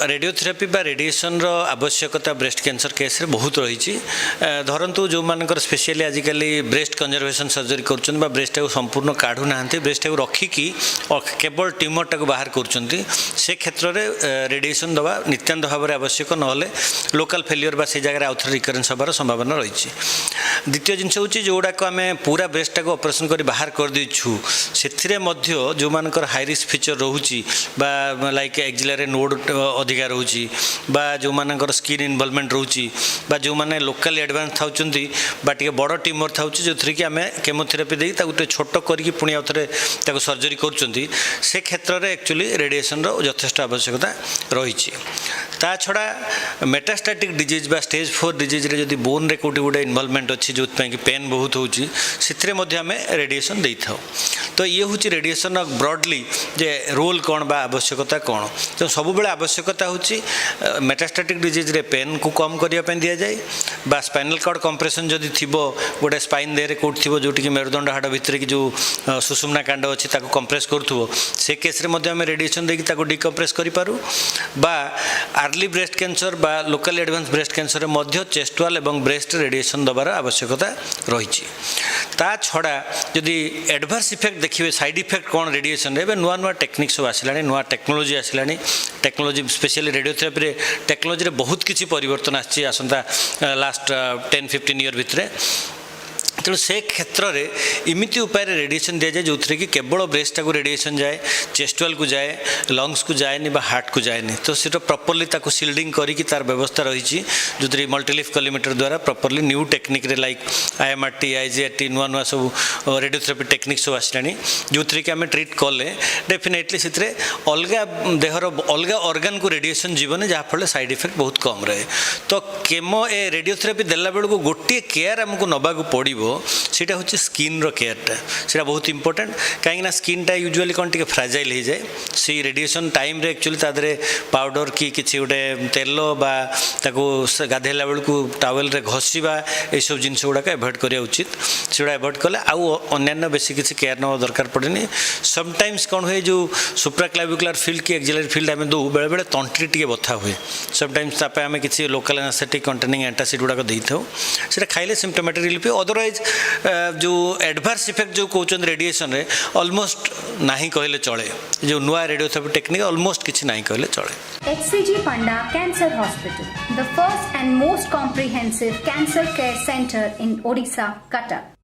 Radiotherapy बा radiation रो आवश्यकता breast cancer case रे बहुत रही। धरतु जो मानकर स्पेशली आजिकल ब्रेस्ट कंजर्वेशन सर्जरी कर ब्रेस्ट को संपूर्ण काढ़ू ना ब्रेस्ट को रखिकी केवल ट्यूमर टाक बाहर कर से क्षेत्र में रेडिएशन दवा नित्याନ୍ତ भाव में आवश्यक ना लोकल फेलियर बा से जगह आउथरे रिकरेन्स हबार संभावना रही। द्वितीय जिनस हूँ जोड़ाक आम पूरा ब्रेस्ट टाक ऑपरेशन कर बाहर कर देछु से जो मानकर हाई रिस्क फीचर रोची लाइक एक्जिलरी नोड अधिका रोची जो मानकर स्किन इनवॉल्वमेंट रोची जो मैंने लोकल एडवांस था टे बड़ ट्यूमर था जो थी कि आम केमोथेरापी दे छोट करके पुणी आउ थे सर्जरी कर क्षेत्र में एक्चुअली रेडिएशन यथेष्ट आवश्यकता रही। ता छड़ा मेटास्टैटिक डिजीज बा स्टेज 4 डिजीज रे जदि बोन रे कोटी गोटे इनवॉल्वमेंट अच्छी जो कि पेन बहुत होची आम रेडिएशन दे था। तो ये हूँ रेडिएशन ब्रॉडली जे रोल कौन बा आवश्यकता कौन तो सब बेले आवश्यकता हूँ मेटास्टैटिक डिजीज रे पेन को कम करने दि जाए बा स्पाइनल कॉर्ड कंप्रेशन जदि थी गोटे स्पाइन देहरे कौट थी जोटि कि मेरुदंड हाड़ भितर की जो सुषुम्ना कांड अच्छी कंप्रेस करूँ से केस रेडिएशन देकी डिकम्प्रेस करूँ बा आर्ली ब्रेस्ट कैंसर बा लोकल एडवांस ब्रेस्ट कैंसर में चेस्ट वाल एवं ब्रेस्ट रेडिएशन दबार आवश्यकता रही। ता छड़ा जदि एडवर्स इफेक्ट देखिए साइड इफेक्ट कौन रेडिएशन रे नुआ नुआ टेक्निक सब आसला नुआ टेक्नोलोजी आसला टेक्नोलोजी स्पेशली रेडियोथेरापी रे टेक्नोलोजी रे बहुत किसी परिवर्तन आसी आसंता लास्ट 10-15 ईयर भितर तेणु से क्षेत्र में इमिति उपाय रेडिएशन दि जाए जो थी कि केवल ब्रेस्ट को रेडिएशन जाए चेस्टवाल को जाए लंग्स को जाए बा हार्ट को जाए तो सीट प्रॉपर्ली ताको सील्डिंग करी तार व्यवस्था रही जो थी मल्टीलिफ कॉलीमीटर द्वारा प्रॉपर्ली न्यू टेक्निक रे लाइक IMRT IGRT नुआ नुआ सब रेडियोथेरापी टेक्निक सब आसलानी जो थी कि आम ट्रिट कले डेफिनेटली से अलग देहर अलग ऑर्गन को रेडिएशन जीवन जहाँफल साइड इफेक्ट बहुत कम रहे। तो केमो ए रेडियोथेरापी देला बेलू गोटे केयर आमको नबाक पड़ो सीटा हूँ स्किन रो केयरटा से बहुत इंपोर्टेंट कहीं स्किनटा यूजुअली कौन टे फ्राजाइल हो जाए से रेडिएशन टाइम रे एक्चुअली तादरे पाउडर कि किसी गोटे तेल बा गाधेला बेलू टावेल रे घसीबा ये सब जिन गुड़ाक एभॉइड करा उचित से एभॉइड कले आउ अन्य बेसी किसी केयर ना दरकार पड़ेनि। समटाइम्स कौन हुए जो सुप्राक्लाविकुलर फील्ड कि एक्जिलरी फील्ड आम दो बेले बेले तंत्री टे बथा हुए समटाइम्स आम किसी लोकल एनास्थेटिक कंटेनिंग एंटासिड गुड़ाक देता से खाइले सिम्टोमेटिक रिलीफ अदरवाइज जो एडवर्स इफेक्ट जो कहते रेडिएशन रे ऑलमोस्ट नहीं कहले चले जो नुआ रेडियोथेरापी टेक्निक ऑलमोस्ट किसी नहीं कहले चले। HCG Panda Cancer Hospital, the first and most comprehensive cancer care center in Odisha, Cuttack.